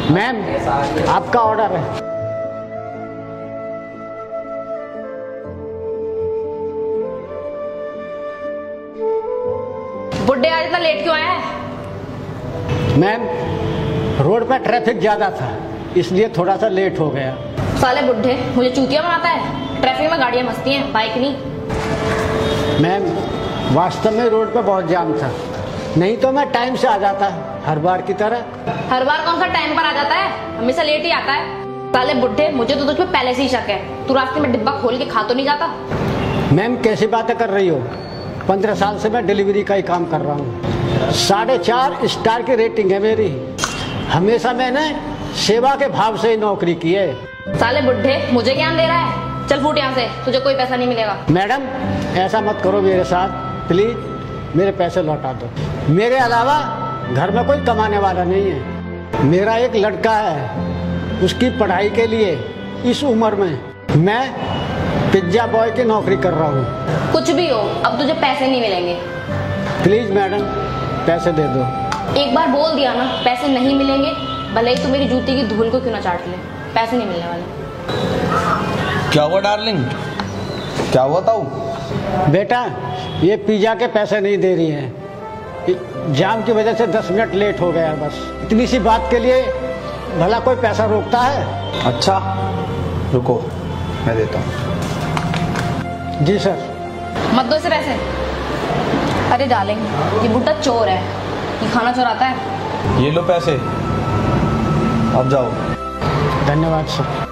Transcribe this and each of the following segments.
Ma'am, आपका order है। बुड्ढे आज इतना लेट क्यों आया है? मैम, रोड पर ट्रैफिक ज्यादा था, इसलिए थोड़ा सा लेट हो गया। साले बुड्ढे मुझे चूतिया बनाता है। ट्रैफिक में गाड़ियां मस्ती हैं, बाइक नहीं। मैम, वास्तव में रोड पर बहुत जाम था, नहीं तो मैं टाइम से आ जाता हर बार की तरह। हर बार कौन सा टाइम पर आ जाता है? हमेशा लेट ही आता है। साले बुड्ढे, मुझे तो तुझ पे पहले से ही शक है। तू रास्ते में डिब्बा खोल के खा तो नहीं जाता? मैम, कैसी बातें कर रही हो? 15 साल से मैं डिलीवरी का ही काम कर रहा हूँ। 4.5 स्टार की रेटिंग है मेरी। हमेशा मैंने सेवा के भाव से ही नौकरी की है। साले बुड्ढे, मुझे ज्ञान दे रहा है? चल फूट यहाँ से, तुझे कोई पैसा नहीं मिलेगा। मैडम, ऐसा मत करो मेरे साथ, प्लीज मेरे पैसे लौटा दो। मेरे अलावा घर में कोई कमाने वाला नहीं है। मेरा एक लड़का है, उसकी पढ़ाई के लिए इस उम्र में मैं पिज्जा बॉय की नौकरी कर रहा हूँ। कुछ भी हो, अब तुझे पैसे नहीं मिलेंगे। प्लीज मैडम, पैसे दे दो। एक बार बोल दिया ना, पैसे नहीं मिलेंगे, भले ही तू मेरी जूती की धूल को क्यों ना चाट ले, पैसे नहीं मिलने वाले। क्या हुआ डार्लिंग? क्या हुआ ताऊ? बेटा, ये पिज्जा के पैसे नहीं दे रही है। जाम की वजह से 10 मिनट लेट हो गया बस। इतनी सी बात के लिए भला कोई पैसा रोकता है? अच्छा रुको, मैं देता हूँ। जी सर। मत दो इसे पैसे। अरे डार्लिंग, ये बुड्ढा चोर है, ये खाना चुराता है। ये लो पैसे, अब जाओ। धन्यवाद सर।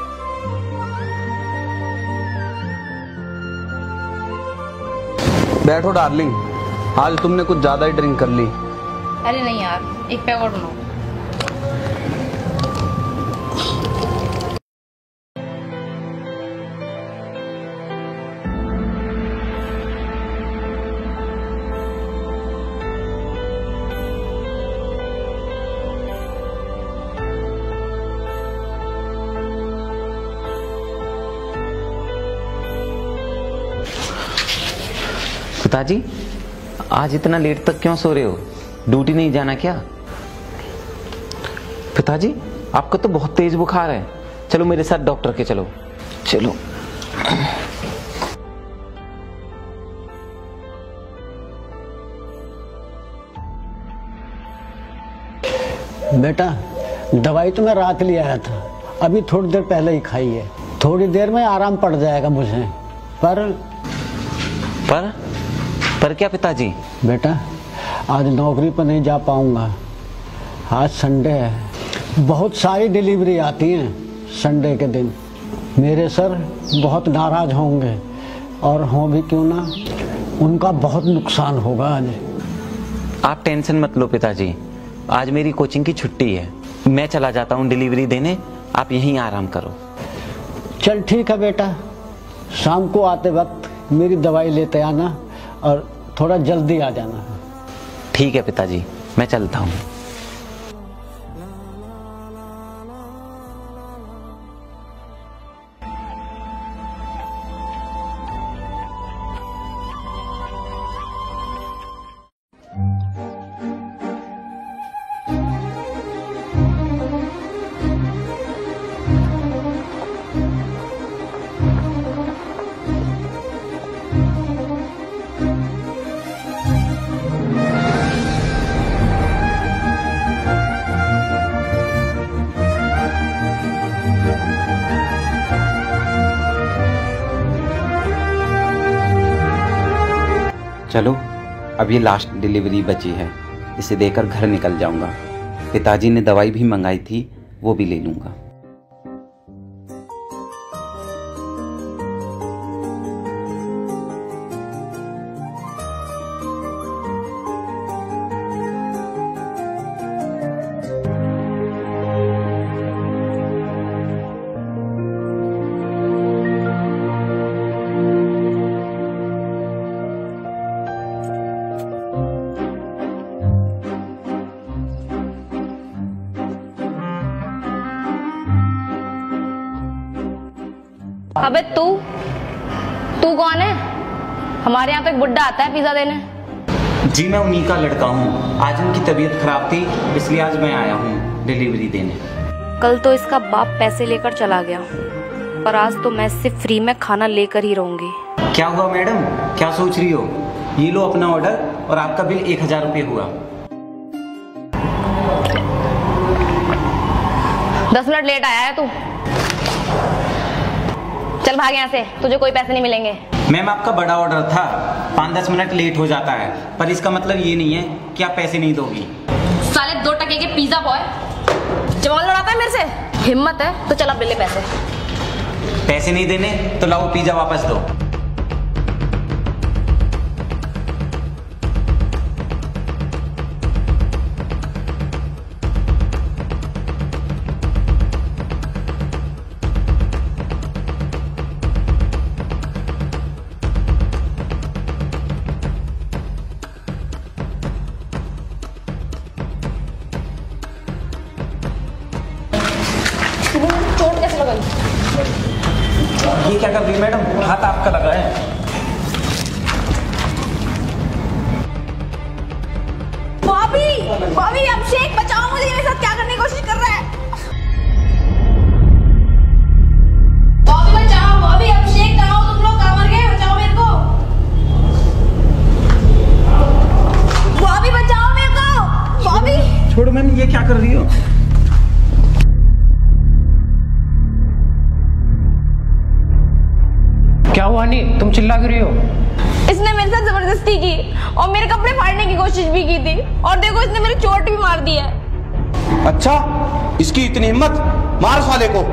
बैठो डार्लिंग, आज तुमने कुछ ज्यादा ही ड्रिंक कर ली। अरे नहीं यार, एक पैक और बनाओ। पिताजी, आज इतना लेट तक क्यों सो रहे हो? ड्यूटी नहीं जाना क्या? पिताजी, आपका तो बहुत तेज बुखार है। चलो मेरे साथ डॉक्टर के चलो। चलो। बेटा, दवाई तो मैं रात ले आया था, अभी थोड़ी देर पहले ही खाई है। थोड़ी देर में आराम पड़ जाएगा मुझे। पर क्या पिताजी? बेटा, आज नौकरी पर नहीं जा पाऊंगा। आज संडे है, बहुत सारी डिलीवरी आती हैं संडे के दिन। मेरे सर बहुत नाराज होंगे, और हों भी क्यों ना, उनका बहुत नुकसान होगा आज। आप टेंशन मत लो पिताजी, आज मेरी कोचिंग की छुट्टी है। मैं चला जाता हूँ डिलीवरी देने, आप यहीं आराम करो। चल ठीक है बेटा, शाम को आते वक्त मेरी दवाई लेते आना और थोड़ा जल्दी आ जाना। ठीक है पिताजी, मैं चलता हूँ। चलो, अब ये लास्ट डिलीवरी बची है, इसे देकर घर निकल जाऊंगा। पिताजी ने दवाई भी मंगाई थी, वो भी ले लूंगा। अबे तू कौन है? हमारे यहाँ तो एक बुड्ढा आता है पिज्जा देने। जी मैं उन्हीं का लड़का हूँ। आज उनकी तबीयत खराब थी, इसलिए आज मैं आया हूँ डिलीवरी देने। कल तो इसका बाप पैसे लेकर चला गया, पर आज तो मैं सिर्फ फ्री में खाना लेकर ही रहूंगी। क्या हुआ मैडम, क्या सोच रही हो? ये लो अपना ऑर्डर और आपका बिल 1000 रुपये हुआ। 10 मिनट लेट आया है तू। चल भाग यहाँ से, तुझे कोई पैसे नहीं मिलेंगे। मैम आपका बड़ा ऑर्डर था, 5-10 मिनट लेट हो जाता है, पर इसका मतलब ये नहीं है कि आप पैसे नहीं दोगी। साले 2 टके के पिज्जा बॉय जवान लड़ाता है मेरे से। हिम्मत है तो चल अब ले ले पैसे। पैसे नहीं देने तो लाओ पिज्जा वापस दो। चोट कैसे लगाई? ये क्या कर रही है मैडम, हाथ आपका लगा है। भाभी, भाभी अभिषेक बचाओ मुझे, मेरे साथ क्या करने की कोशिश कर रहा है? भाभी बचाओ, भाभी अभिषेक कहाँ हो तुम लोग, कहाँ मर गए? बचाओ मेरे को। भाभी बचाओ मेरे को, भाभी। छोड़ो मैम, ये क्या कर रही हो? क्या हुआ नी, तुम चिल्ला क्यों रही हो? इसने मेरे साथ जबरदस्ती की और मेरे कपड़े फाड़ने की कोशिश भी की थी, और देखो इसने मेरी चोट भी मार दी है। अच्छा, इसकी इतनी हिम्मत, मार साले को।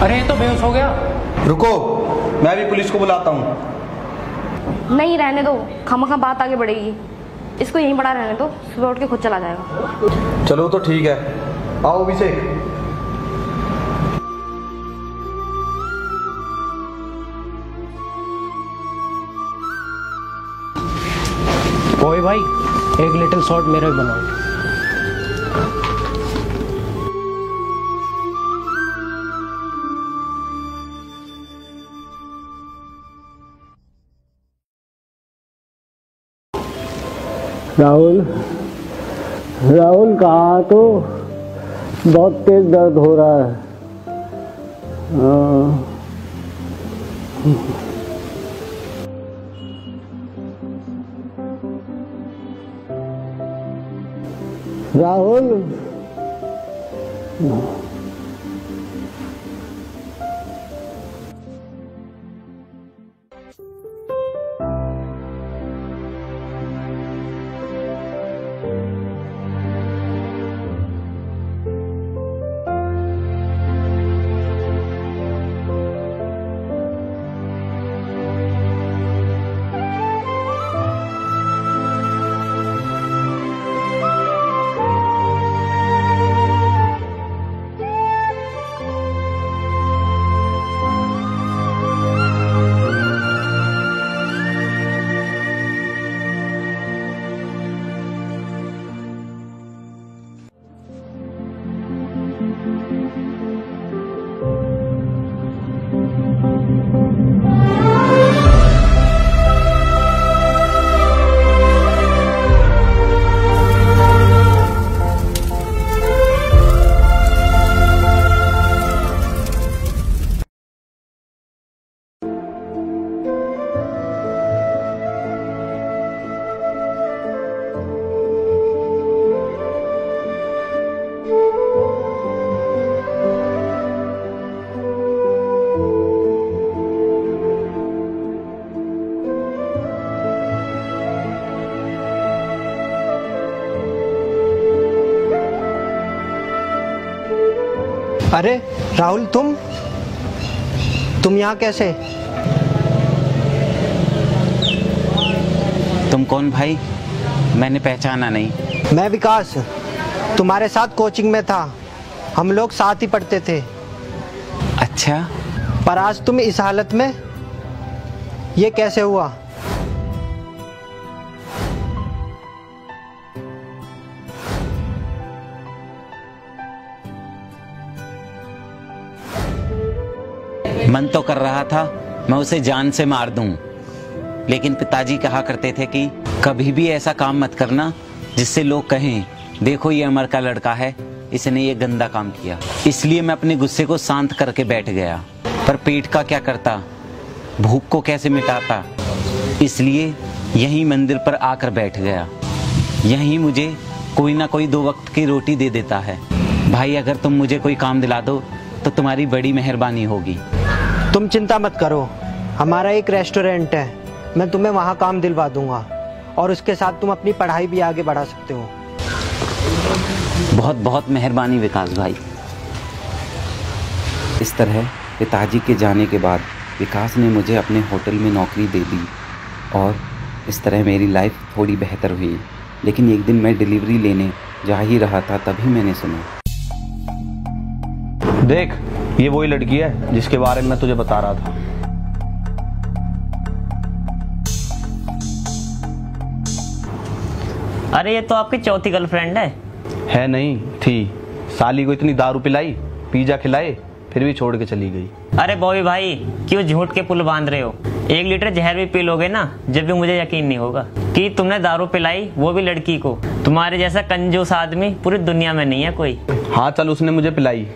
अरे ये तो बेहोश हो गया। रुको, मैं भी पुलिस को बुलाता हूँ। नहीं रहने दो, खामखा बात आगे बढ़ेगी। इसको यहीं पड़ा रहने दो, सुबह उठ के खुद चला जाएगा। चलो तो ठीक है, आओ अभिषेक। ओए भाई, एक लिटिल शॉट मेरा भी बनाओ। राहुल, राहुल कहाँ? तो बहुत तेज दर्द हो रहा है। राहुल, अरे राहुल, तुम यहाँ कैसे? तुम कौन भाई? मैंने पहचाना नहीं। मैं विकास, तुम्हारे साथ कोचिंग में था। हम लोग साथ ही पढ़ते थे। अच्छा, पर आज तुम इस हालत में, ये कैसे हुआ? मन तो कर रहा था मैं उसे जान से मार दूं, लेकिन पिताजी कहा करते थे कि कभी भी ऐसा काम मत करना जिससे लोग कहें देखो ये अमर का लड़का है, इसने ये गंदा काम किया। इसलिए मैं अपने गुस्से को शांत करके बैठ गया, पर पेट का क्या करता, भूख को कैसे मिटाता, इसलिए यहीं मंदिर पर आकर बैठ गया। यहीं मुझे कोई ना कोई 2 वक्त की रोटी दे देता है। भाई अगर तुम मुझे कोई काम दिला दो तो तुम्हारी बड़ी मेहरबानी होगी। तुम चिंता मत करो, हमारा एक रेस्टोरेंट है, मैं तुम्हें वहाँ काम दिलवा दूंगा और उसके साथ तुम अपनी पढ़ाई भी आगे बढ़ा सकते हो। बहुत बहुत मेहरबानी विकास भाई। इस तरह पिताजी के जाने के बाद विकास ने मुझे अपने होटल में नौकरी दे दी और इस तरह मेरी लाइफ थोड़ी बेहतर हुई। लेकिन एक दिन मैं डिलीवरी लेने जा ही रहा था, तभी मैंने सुना। देख, ये वही लड़की है जिसके बारे में मैं तुझे बता रहा था। अरे ये तो आपकी चौथी गर्लफ्रेंड है नहीं, थी। साली को इतनी दारू पिलाई, पिज्जा खिलाए, फिर भी छोड़ के चली गई। अरे बॉबी भाई, क्यों झूठ के पुल बांध रहे हो? 1 लीटर जहर भी पी लोगे ना, जब भी मुझे यकीन नहीं होगा कि तुमने दारू पिलाई, वो भी लड़की को। तुम्हारे जैसा कंजूस आदमी पूरी दुनिया में नहीं है कोई। हाँ चल, उसने मुझे पिलाई,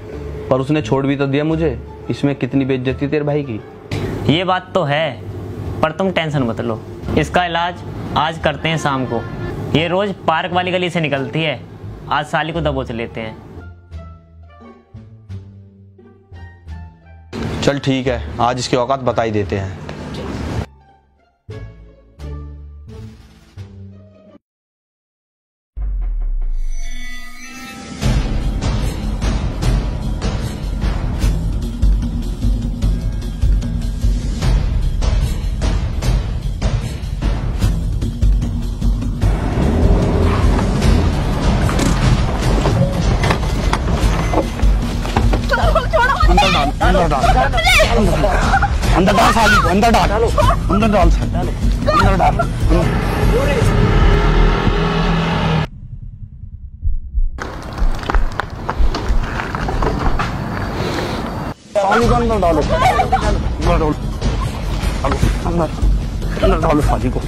पर उसने छोड़ भी तो दिया मुझे। इसमें कितनी बेइज्जती तेरे भाई की। ये बात तो है, पर तुम टेंशन मत लो, इसका इलाज आज करते हैं शाम को। ये रोज पार्क वाली गली से निकलती है, आज साली को दबोच लेते हैं। चल ठीक है, आज इसकी औकात बता ही देते हैं। अंदर डाल साली को, अंदर डाल, अंदर डाल, अंदर डाल। साली को अंदर डालो, अंदर डालो, अंदर डालो साली को।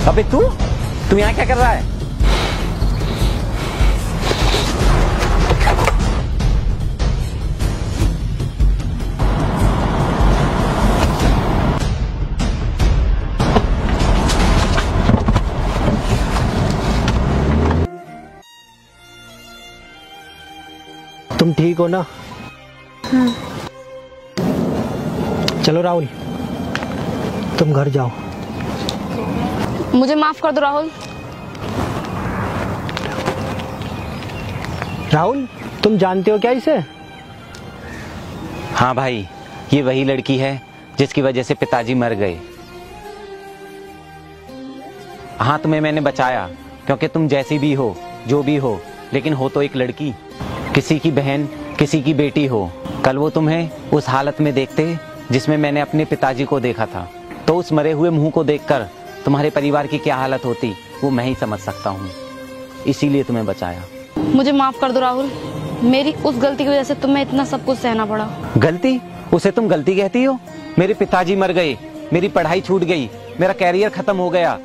अबे तू यहाँ क्या कर रहा है? तुम ठीक हो ना? चलो राहुल, तुम घर जाओ। मुझे माफ कर दो राहुल। राहुल, तुम जानते हो क्या इसे? हाँ भाई, ये वही लड़की है जिसकी वजह से पिताजी मर गए। हाँ, तुम्हें मैंने बचाया क्योंकि तुम जैसी भी हो, जो भी हो, लेकिन हो तो एक लड़की, किसी की बहन, किसी की बेटी हो। कल वो तुम्हें उस हालत में देखते जिसमें मैंने अपने पिताजी को देखा था, तो उस मरे हुए मुंह को देखकर तुम्हारे परिवार की क्या हालत होती वो मैं ही समझ सकता हूँ, इसीलिए तुम्हें बचाया। मुझे माफ कर दो राहुल, मेरी उस गलती की वजह से तुम्हें इतना सब कुछ सहना पड़ा। गलती? उसे तुम गलती कहती हो? मेरे पिताजी मर गए, मेरी पढ़ाई छूट गई, मेरा कैरियर खत्म हो गया,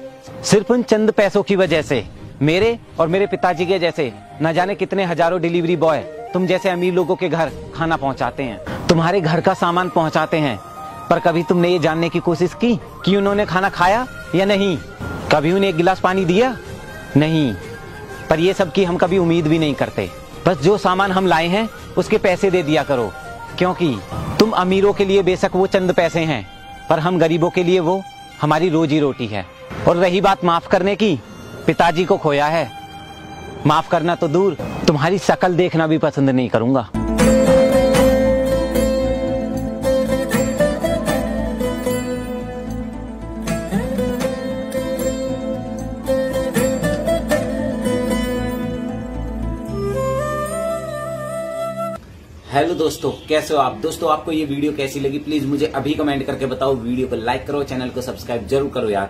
सिर्फ उन चंद पैसों की वजह से। मेरे और मेरे पिताजी के जैसे न जाने कितने हजारों डिलीवरी बॉय तुम जैसे अमीर लोगों के घर खाना पहुंचाते हैं, तुम्हारे घर का सामान पहुंचाते हैं, पर कभी तुमने ये जानने की कोशिश की कि उन्होंने खाना खाया या नहीं? कभी उन्हें 1 गिलास पानी दिया? नहीं। पर ये सब की हम कभी उम्मीद भी नहीं करते। बस जो सामान हम लाए हैं उसके पैसे दे दिया करो, क्योंकि तुम अमीरों के लिए बेशक वो चंद पैसे हैं, पर हम गरीबों के लिए वो हमारी रोजी रोटी है। और रही बात माफ करने की, पिताजी को खोया है, माफ करना तो दूर, तुम्हारी शक्ल देखना भी पसंद नहीं करूंगा। हेलो दोस्तों, कैसे हो आप? दोस्तों आपको ये वीडियो कैसी लगी प्लीज मुझे अभी कमेंट करके बताओ। वीडियो को लाइक करो, चैनल को सब्सक्राइब जरूर करो यार।